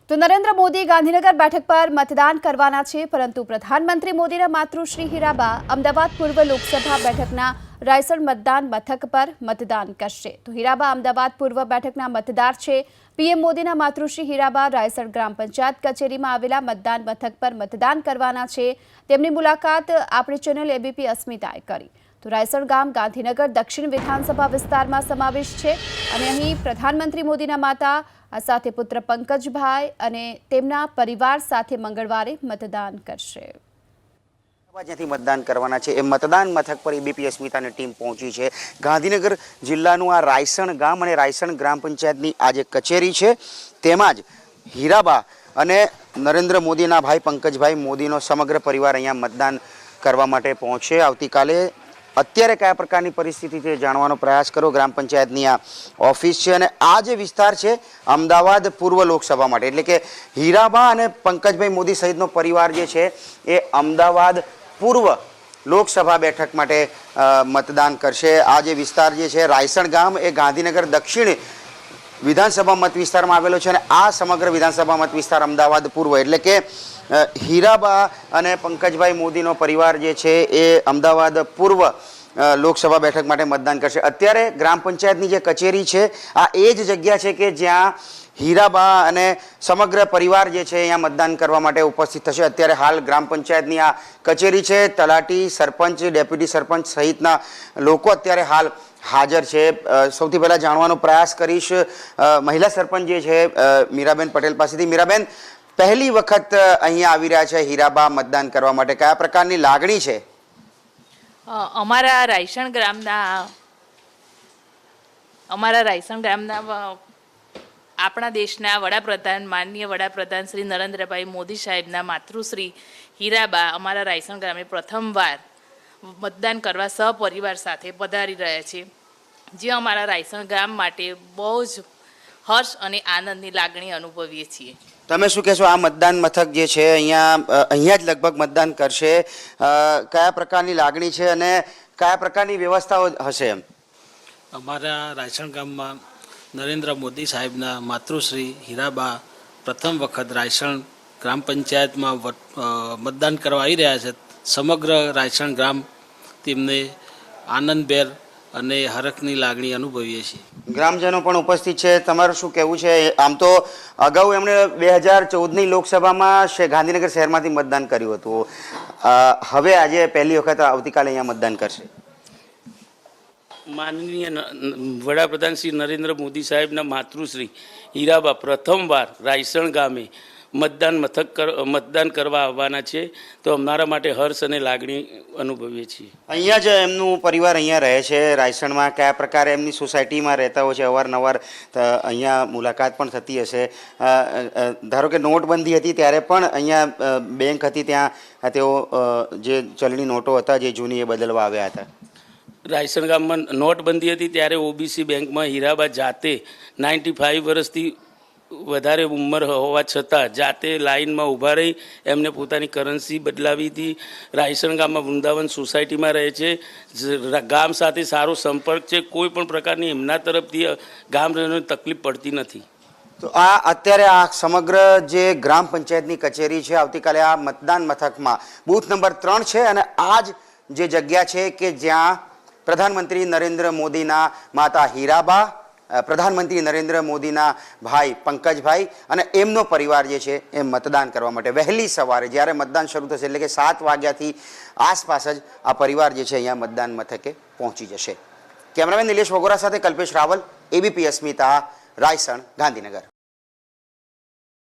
તો નરેન્દ્ર મોદી ગાંધીનગર બેઠક પર મતદાન કરવાના છે, પરંતુ પ્રધાનમંત્રી મોદીના માતૃશ્રી હીરાબા અમદાવાદ પૂર્વ લોકસભા બેઠકના રાયસણ મતદાન મથક પર મતદાન કરશે। તો હીરાબા અમદાવાદ પૂર્વ બેઠકના મતદાર છે। પીએમ મોદીના માતૃશ્રી હીરાબા રાયસણ ગ્રામ પંચાયત કચેરીમાં આવેલા મતદાન મથક પર મતદાન કરવાના છે। તેમની મુલાકાત આપણી ચેનલ એબીપી અસ્મિતાએ કરી। તો રાયસણ ગામ ગાંધીનગર દક્ષિણ વિધાનસભા વિસ્તારમાં સમાવેશ છે અને અહીં પ્રધાનમંત્રી મોદીના માતા સાથે પુત્ર પંકજભાઈ અને તેમના પરિવાર સાથે મંગળવારે મતદાન કરશે। જ્યાંથી મતદાન કરવાના છે એ મતદાન મથક પર એબીપી અસ્મિતાની ટીમ પહોંચી છે। ગાંધીનગર જિલ્લાનું આ રાયસણ ગામ અને રાયસણ ગ્રામ પંચાયતની આ જે કચેરી છે તેમાં જ હીરાબા અને નરેન્દ્ર મોદીના ભાઈ પંકજભાઈ મોદીનો સમગ્ર પરિવાર અહીંયા મતદાન કરવા માટે પહોંચશે। આવતીકાલે અત્યારે કયા પ્રકારની પરિસ્થિતિ છે જાણવાનો પ્રયાસ કરો। ગ્રામ પંચાયતની આ ઓફિસ છે અને આ જે વિસ્તાર છે અમદાવાદ પૂર્વ લોકસભા માટે, એટલે કે હીરાબા અને પંકજભાઈ મોદી સહિતનો પરિવાર જે છે એ અમદાવાદ પૂર્વ લોકસભા બેઠક માટે મતદાન કરશે। આ જે વિસ્તાર જે છે રાયસણ ગામ એ ગાંધીનગર દક્ષિણ વિધાનસભા મત વિસ્તારમાં આવેલો છે અને આ સમગ્ર વિધાનસભા મત વિસ્તાર અમદાવાદ પૂર્વ, એટલે કે હીરાબા અને પંકજભાઈ મોદીનો પરિવાર જે છે એ અમદાવાદ પૂર્વ લોકસભા બેઠક માટે મતદાન કરશે। અત્યારે ગ્રામ પંચાયતની જે કચેરી છે આ એ જ જગ્યા છે કે જ્યાં હીરાબા અને સમગ્ર પરિવાર જે છે અહીંયા મતદાન કરવા માટે ઉપસ્થિત થશે। અત્યારે હાલ ગ્રામ પંચાયતની આ કચેરી છે, તલાટી, સરપંચ, ડેપ્યુટી સરપંચ સહિતના લોકો અત્યારે હાલ હાજર છે। સૌથી પહેલાં જાણવાનો પ્રયાસ કરીશ મહિલા સરપંચ જે છે મીરાબેન પટેલ પાસેથી। મીરાબેન, પહેલી વખત અહીંયા આવી રહ્યા છે હીરાબા મતદાન કરવા માટે, કયા પ્રકારની લાગણી છે? અમારા રાયસણ ગામના આપણા દેશના વડાપ્રધાન, માનનીય વડાપ્રધાન શ્રી નરેન્દ્રભાઈ મોદી સાહેબના માતૃશ્રી હીરાબા અમારા રાયસણ ગામે પ્રથમવાર મતદાન કરવા સહપરિવાર સાથે પધારી રહ્યા છે, જે અમારા રાયસણ ગામ માટે બહુ જ હર્ષ અને આનંદની લાગણી અનુભવીએ છીએ। તમે શું કહેશો? આ મતદાન મથક જે છે અહીંયા જ લગભગ મતદાન કરશે, કયા પ્રકારની લાગણી છે અને કયા પ્રકારની વ્યવસ્થાઓ હશે? અમારા રાયસણ ગામમાં નરેન્દ્ર મોદી સાહેબના માતૃશ્રી હીરાબા પ્રથમ વખત રાયસણ ગ્રામ પંચાયતમાં મતદાન કરવા આવી રહ્યા છે। સમગ્ર રાયસણ ગ્રામ તેમને આનંદભેર અને હરખની લાગણી અનુભવીએ છીએ। ગ્રામજનો પણ ઉપસ્થિત છે, તમારું શું કહેવું છે? આમ તો અગાઉ એમણે 2014ની લોકસભામાં ગાંધીનગર શહેરમાંથી મતદાન કર્યું હતું, હવે આજે પહેલી વખત આવતીકાલે અહીંયા મતદાન કરશે। માનનીય વડાપ્રધાન શ્રી નરેન્દ્ર મોદી સાહેબના માતૃશ્રી હીરાબા પ્રથમવાર રાયસણ ગામે મતદાન કરવા આવવાના છે, તો અમારા માટે હર્ષ અને લાગણી અનુભવીએ છીએ। અહીંયા જ એમનું પરિવાર અહીંયા રહે છે રાયસણમાં, કયા પ્રકારે એમની સોસાયટીમાં રહેતા હોય છે? અવારનવાર અહીંયા મુલાકાત પણ થતી હશે। ધારો કે નોટબંધી હતી ત્યારે પણ અહીંયા બેંક હતી, ત્યાં તેઓ જે ચલણી નોટો હતા જે જૂની એ બદલવા આવ્યા હતા। રાયસણ ગામમાં નોટબંધી હતી ત્યારે ઓબીસી બેંકમાં હીરાબા જાતે 95 વર્ષથી વધારે ઉંમર હોવા છતાં જાતે લાઇનમાં ઊભા રહી એમને પોતાની કરન્સી બદલાવી હતી। રાયસણ ગામમાં વૃંદાવન સોસાયટીમાં રહે છે, ગામ સાથે સારો સંપર્ક છે, કોઈ પણ પ્રકારની એમના તરફથી ગામજનોને તકલીફ પડતી નથી। તો આ અત્યારે આ સમગ્ર જે ગ્રામ પંચાયતની કચેરી છે, આવતીકાલે આ મતદાન મથકમાં બૂથ નંબર 3 છે અને આ જ જે જગ્યા છે કે જ્યાં પ્રધાનમંત્રી નરેન્દ્ર મોદીના માતા હીરાબા, પ્રધાનમંત્રી નરેન્દ્ર મોદીના ભાઈ પંકજભાઈ અને એમનો પરિવાર જે છે એ મતદાન કરવા માટે વહેલી સવારે જ્યારે મતદાન શરૂ થશે, એટલે કે 7 વાગ્યાથી આસપાસ જ આ પરિવાર જે છે અહીંયા મતદાન મથકે પહોંચી જશે। કેમેરામેન નિલેશ વગોરા સાથે કલ્પેશ રાવલ, એબીપી અસ્મિતા, રાયસણ, ગાંધીનગર।